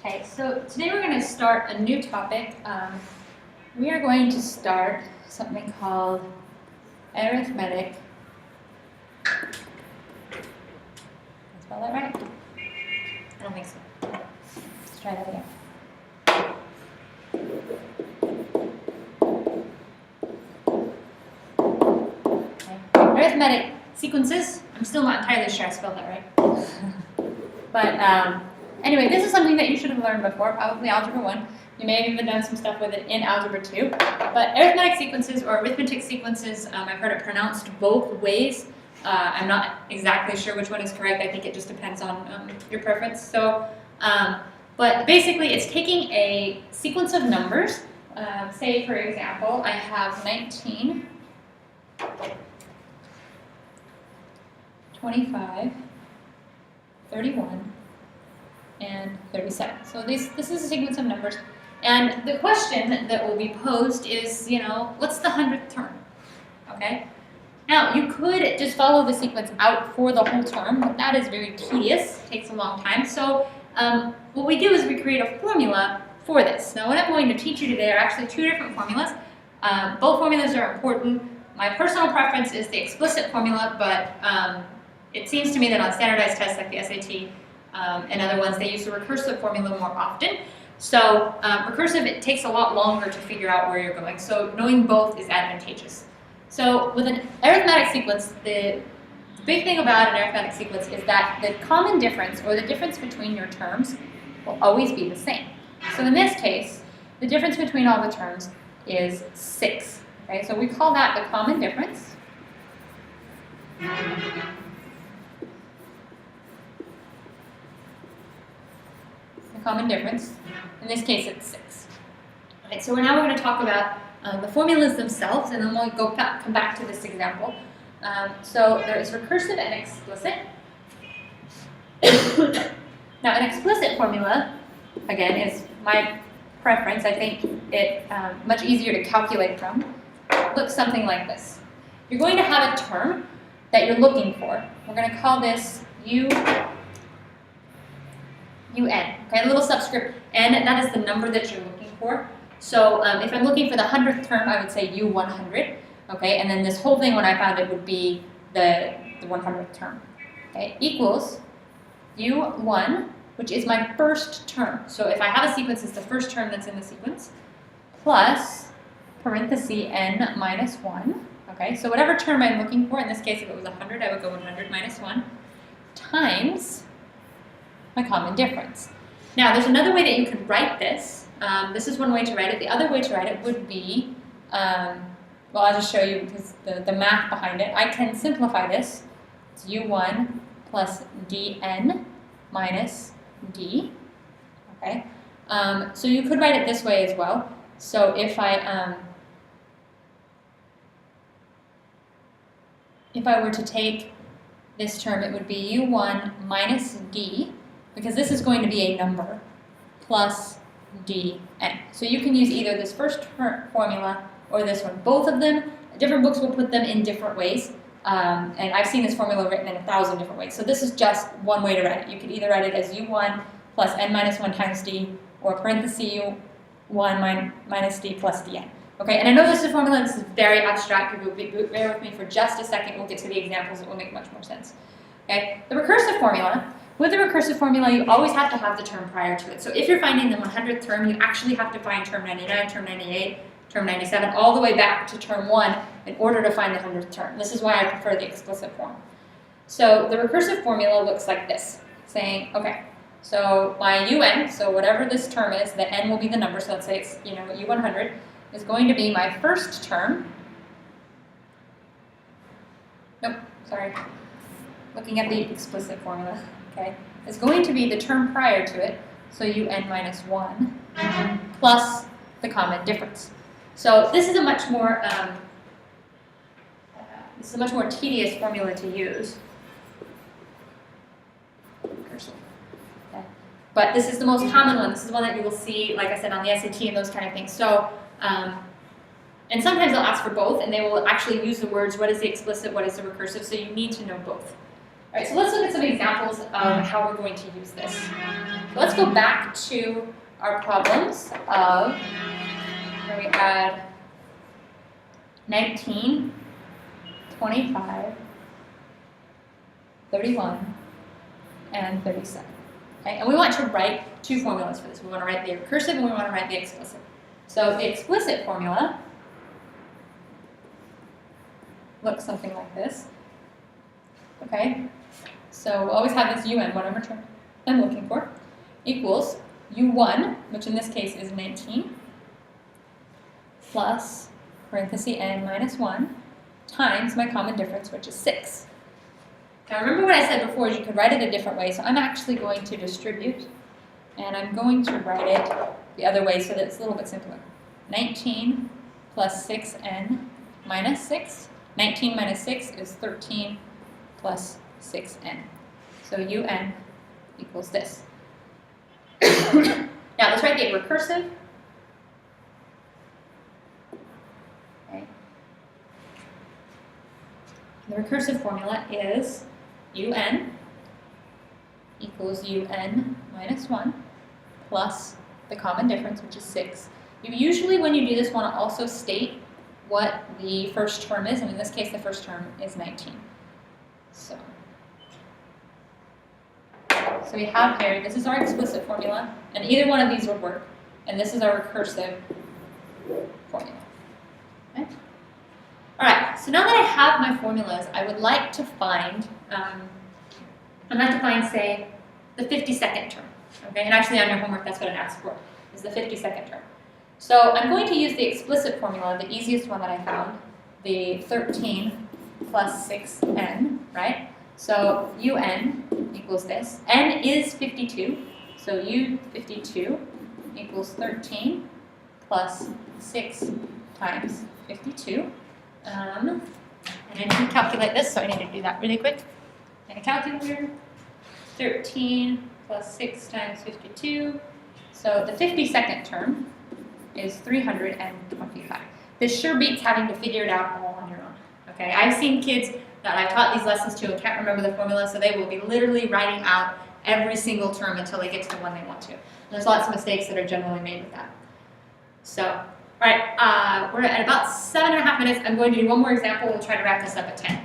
Okay, so today we're going to start a new topic. We are going to start something called arithmetic. Did I spell that right? I don't think so. Let's try that again. Okay. Arithmetic sequences. I'm still not entirely sure I spelled that right. But anyway, this is something that you should have learned before, probably Algebra 1. You may have even done some stuff with it in Algebra 2. But arithmetic sequences or arithmetic sequences, I've heard it pronounced both ways. I'm not exactly sure which one is correct. I think it just depends on your preference. So, but basically it's taking a sequence of numbers. Say, for example, I have 19, 25, 31, and 37. So this is a sequence of numbers. And the question that will be posed is, what's the 100th term? Okay? Now, you could just follow the sequence out for the whole term, but that is very tedious. It takes a long time. So what we do is we create a formula for this. Now, what I'm going to teach you today are actually two different formulas. Both formulas are important. My personal preference is the explicit formula, but it seems to me that on standardized tests like the SAT and other ones, they use the recursive formula more often. So recursive, it takes a lot longer to figure out where you're going. So knowing both is advantageous. So with an arithmetic sequence, the big thing about an arithmetic sequence is that the common difference, or the difference between your terms, will always be the same. So in this case, the difference between all the terms is 6. Okay, so we call that the common difference. Common difference. In this case, it's 6. Right, so now we're going to talk about the formulas themselves, and then we'll come back to this example. So there is recursive and explicit. Now, an explicit formula, again, is my preference. I think it much easier to calculate from. Looks something like this. You're going to have a term that you're looking for. We're going to call this UN, okay, a little subscript n, that is the number that you're looking for. So if I'm looking for the 100th term, I would say U100, okay, and then this whole thing, when I found it, would be the 100th term, okay, equals U1, which is my first term. So if I have a sequence, it's the first term that's in the sequence, plus parenthesis n minus 1, okay, so whatever term I'm looking for, in this case, if it was 100, I would go 100 minus 1, times my common difference. Now, there's another way that you can write this. This is one way to write it. The other way to write it would be, well, I'll just show you because the math behind it. I can simplify this. It's U1 plus dn minus d. Okay. So you could write it this way as well. So if I were to take this term, it would be U1 minus d, because this is going to be a number, plus dn. So you can use either this first formula or this one. Both of them, different books will put them in different ways, and I've seen this formula written in 1,000 different ways. So this is just one way to write it. You could either write it as U1 plus n minus 1 times d, or parenthesis U1 minus d plus dn. Okay, and I know this is a formula, this is very abstract. Bear with me for just a second. We'll get to the examples. It will make much more sense. Okay, the recursive formula. With the recursive formula, you always have to have the term prior to it. So if you're finding the 100th term, you actually have to find term 99, term 98, term 97, all the way back to term 1 in order to find the 100th term. This is why I prefer the explicit form. So the recursive formula looks like this, saying, okay, so my UN, so whatever this term is, the n will be the number, so let's say it's, U100, is going to be my first term. Nope, sorry. Looking at the explicit formula. Okay, is going to be the term prior to it, so UN minus 1, plus the common difference. So this is a much more tedious formula to use. Okay. But this is the most common one. This is the one that you will see, like I said, on the SAT and those kind of things. So, and sometimes they'll ask for both, and they will actually use the words, what is the explicit, what is the recursive, so you need to know both. All right, so let's look at some examples of how we're going to use this. So let's go back to our problems of where we had 19, 25, 31, and 37. Okay, and we want to write two formulas for this. We want to write the recursive and we want to write the explicit. So the explicit formula looks something like this. Okay, so we'll always have this un, whatever term I'm looking for, equals u1, which in this case is 19, plus parenthesis n minus 1 times my common difference, which is 6. Now remember what I said before is you could write it a different way, so I'm actually going to distribute, and I'm going to write it the other way so that it's a little bit simpler. 19 plus 6n minus 6. 19 minus 6 is 13 plus 6n. So un equals this. Now let's write the recursive. Okay. The recursive formula is un equals un minus 1 plus the common difference, which is 6. You usually, when you do this, want to also state what the first term is, and in this case, the first term is 19. So we have here, this is our explicit formula, and either one of these would work, and this is our recursive formula. Okay? All right, so now that I have my formulas, I would like to find, say, the 52nd term. Okay, and actually on your homework, that's what it asks for, is the 52nd term. So I'm going to use the explicit formula, the easiest one that I found, the 13 plus 6n, right? So un equals this. N is 52, so u52 equals 13 plus 6 times 52. And I need to calculate this, so I need to do that really quick. And a calculator, 13 plus 6 times 52. So the 52nd term is 325. This sure beats having to figure it out all on your own. Okay, I've seen kids that I've taught these lessons to and can't remember the formula, so they will be literally writing out every single term until they get to the one they want to. And there's lots of mistakes that are generally made with that. So, all right, we're at about 7.5 minutes. I'm going to do one more example. We'll try to wrap this up at 10.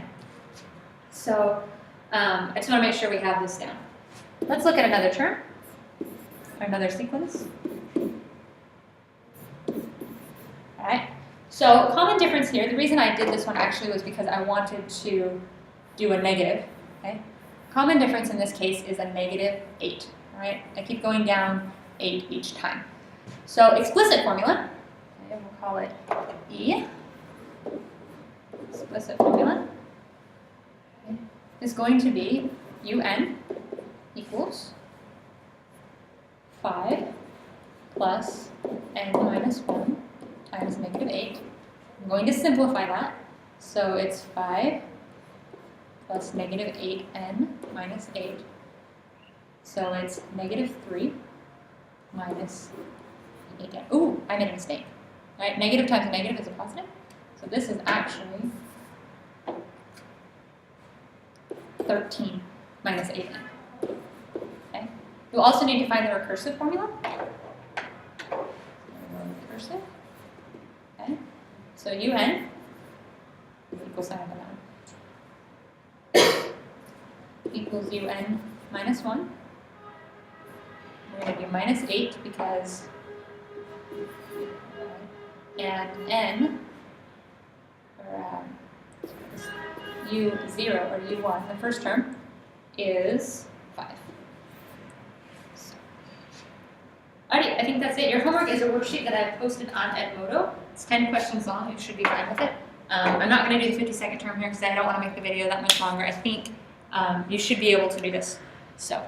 So, I just want to make sure we have this down. Let's look at another term, or another sequence. All right. So common difference here, the reason I did this one actually was because I wanted to do a negative, okay? Common difference in this case is a negative 8, all right? I keep going down 8 each time. So explicit formula, okay, we'll call it E, explicit formula, okay, is going to be un equals 5 plus n minus 1 times negative 8. I'm going to simplify that. So it's 5 plus negative 8n minus 8. So it's negative 3 minus 8n. Ooh, I made a mistake. All right, negative times a negative is a positive. So this is actually 13 minus 8n. Okay. You also need to find the recursive formula. Recursive. Okay. So un equals sign of the 9 equals un minus 1. We're going to do minus 8 because and n or u0 or u1, the first term, is 5. Alrighty, I think that's it. Your homework is a worksheet that I've posted on Edmodo. It's 10 questions long. You should be fine with it. I'm not going to do the 52nd term here because I don't want to make the video that much longer. I think you should be able to do this. So.